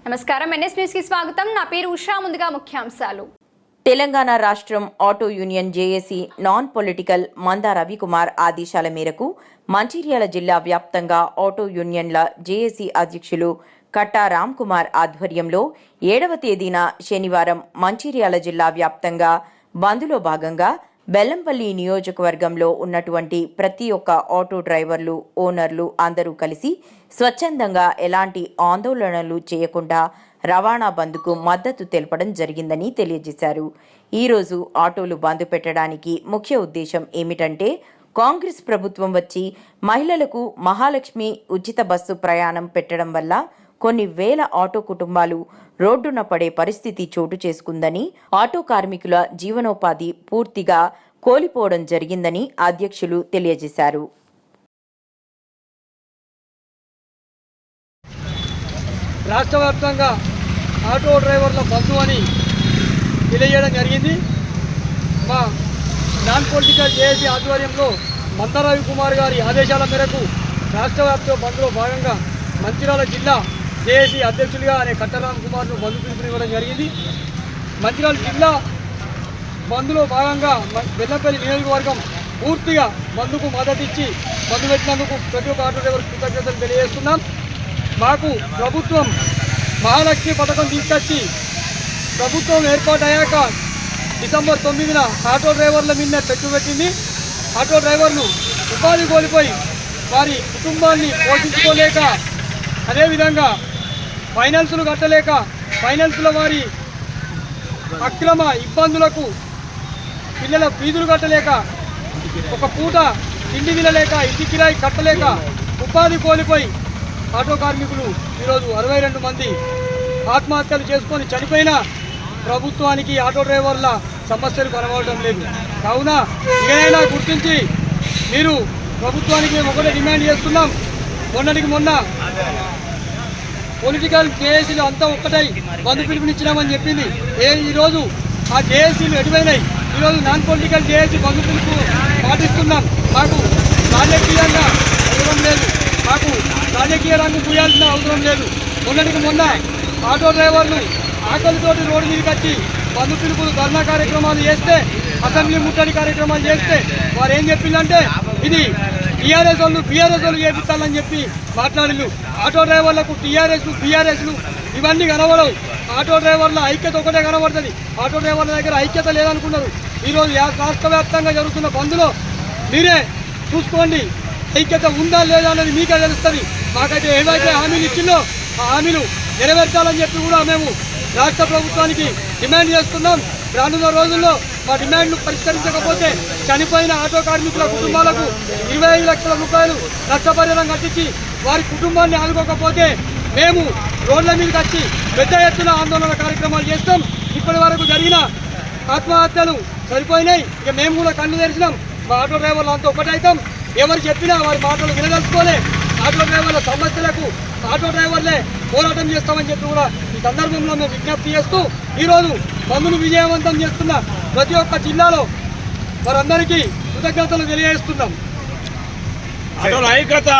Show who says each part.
Speaker 1: నమస్కారం NS news కి స్వాగతం నా పేరు ఉషా ముందుగా ముఖ్యాంశాలు
Speaker 2: తెలంగాణ రాష్ట్రం auto union JAC non political Manda Ravikumar ఆదేశాల మేరకు మంచిర్యాల జిల్లా వ్యాప్తంగా ఆటో యూనియన్ల జేఏసీ అధ్యక్షులు కట్టా రామ్ కుమార్ ఆధ్వర్యంలో 7వ తేదీన శనివారం మంచిర్యాల జిల్లా వ్యాప్తంగా బంద్లో భాగంగా బెల్లంపల్లి నియోజకవర్గంలో ఉన్నటువంటి ప్రతి ఒక్క ఆటో డ్రైవర్లు ఓనర్లు అందరూ కలిసి స్వచ్ఛందంగా ఎలాంటి ఆందోళనలు చేయకుండా రవాణా బంద్కు మద్దతు తెలపడం జరిగిందని తెలియజేశారు. ఈరోజు ఆటోలు బంద్ పెట్టడానికి ముఖ్య ఉద్దేశం ఏమిటంటే కాంగ్రెస్ ప్రభుత్వం వచ్చి మహిళలకు మహాలక్ష్మి ఉచిత బస్సు ప్రయాణం పెట్టడం వల్ల కొన్ని వేల ఆటో కుటుంబాలు రోడ్డున పడే పరిస్థితి చోటు చేసుకుందని, ఆటో కార్మికుల జీవనోపాధి పూర్తిగా కోల్పోవడం జరిగిందని అధ్యక్షులు తెలియజేశారు.
Speaker 3: రాష్ట్ర వ్యాప్తంగా ఆటో డ్రైవర్ల బంధు అని తెలియజేయడం జరిగింది. మా నాన్ పొలిటికల్ జేఏసీ ఆధ్వర్యంలో మందా రవికుమార్ గారి ఆదేశాల మేరకు రాష్ట్ర వ్యాప్త బంద్లో భాగంగా మంచిర్యాల జిల్లా జేఏసీ అధ్యక్షులుగా అనే కట్టా రామ్ కుమార్ను బంధు పిలుపునివ్వడం జరిగింది. మంచిర్యాల జిల్లా బంద్లో భాగంగా బెల్లంపల్లి నియోజకవర్గం పూర్తిగా బంద్కు మద్దతిచ్చి బంద్ పెట్టినందుకు ప్రతి ఒక్క ఆటో డ్రైవర్ కృతజ్ఞతలు తెలియజేస్తున్నాం. మాకు ప్రభుత్వం మహాలక్ష్మి పథకం తీసుకొచ్చి ప్రభుత్వం ఏర్పాటయ్యాక డిసెంబర్ 9న ఆటో డ్రైవర్ల మీద పెట్టింది. ఆటో డ్రైవర్లు ఉపాధి కోల్పోయి వారి కుటుంబాన్ని పోషించుకోలేక, అదేవిధంగా ఫైనాన్సులు కట్టలేక, ఫైనాన్సుల వారి అక్రమ ఇబ్బందులకు పిల్లల ఫీజులు కట్టలేక, ఒక పూట తిండి తినలేక, ఇంటి కిరాయి కట్టలేక ఉపాధి కోల్పోయి ఆటో కార్మికులు ఈరోజు 62 మంది ఆత్మహత్యలు చేసుకొని చనిపోయినా ప్రభుత్వానికి ఆటో డ్రైవర్ల సమస్యలు కనబడటం లేదు. కావున ఇకనైనా గుర్తించి మీరు ప్రభుత్వానికి మేము ఒకటే డిమాండ్ చేస్తున్నాం. మొన్నటికి మొన్న పొలిటికల్ జేఏసీలు అంతా ఒక్కటై బంధు పిలుపునిచ్చినామని చెప్పింది. ఈరోజు ఆ జేఏసీలు ఎటువైనాయి. ఈరోజు నాన్ పొలిటికల్ జేఏసీ బంధు పిలుపు పాటిస్తున్నాం. మాకు రాజకీయంగా అవసరం లేదు, మాకు రాజకీయ రంగు పూయాల్సిన అవసరం లేదు. మొన్నటికి మొన్న ఆటో డ్రైవర్లు ఆకలితోటి రోడ్డు మీదకి వచ్చి బంధు పిలుపులు ధర్నా కార్యక్రమాలు చేస్తే, అసెంబ్లీ ముట్టడి కార్యక్రమాలు చేస్తే వారు ఏం చెప్పిందంటే ఇది టీఆర్ఎస్ వాళ్ళు బీఆర్ఎస్ వాళ్ళు చేపిస్తారని చెప్పి మాట్లాడిళ్ళు. ఆటో డ్రైవర్లకు టీఆర్ఎస్లు బీఆర్ఎస్లు ఇవన్నీ కనబడవు. ఆటో డ్రైవర్ల ఐక్యత ఒకటే కనబడుతుంది. ఆటో డ్రైవర్ల దగ్గర ఐక్యత లేదనుకున్నారు. ఈరోజు రాష్ట్ర వ్యాప్తంగా జరుగుతున్న బంద్లో మీరే చూసుకోండి, ఐక్యత ఉందా లేదా అనేది మీకే తెలుస్తుంది. మాకైతే ఏవైతే హామీలు ఇచ్చిందో ఆ హామీలు నెరవేర్చాలని చెప్పి కూడా మేము రాష్ట్ర ప్రభుత్వానికి డిమాండ్ చేస్తున్నాం. రానున్న రోజుల్లో మా డిమాండ్లు పరిష్కరించకపోతే చనిపోయిన ఆటో కార్మికుల కుటుంబాలకు 25 లక్షల రూపాయలు నష్టపరిహారం కట్టించి వారి కుటుంబాన్ని ఆదుకోకపోతే మేము రోడ్ల మీదకి వచ్చి పెద్ద ఎత్తున ఆందోళన కార్యక్రమాలు చేస్తాం. ఇప్పటి వరకు జరిగిన ఆత్మహత్యలు సరిపోయినాయి. ఇక మేము కూడా కన్ను తెరిచినాం. మా ఆటో డ్రైవర్లు అంతా ఒకటైతాం. ఎవరు చెప్పినా వారి మాటలు వినదలుచుకోలే. ఆటో డ్రైవర్ల సమస్యలకు ఆటో డ్రైవర్లే పోరాటం చేస్తామని చెప్పి కూడా ఈ సందర్భంలో మేము విజ్ఞప్తి చేస్తూ ఈరోజు బంద్ను విజయవంతం చేస్తున్న ప్రతి ఒక్క జిల్లాలో వారందరికీ కృతజ్ఞతలు తెలియజేస్తున్నాం.
Speaker 4: ఐక్యత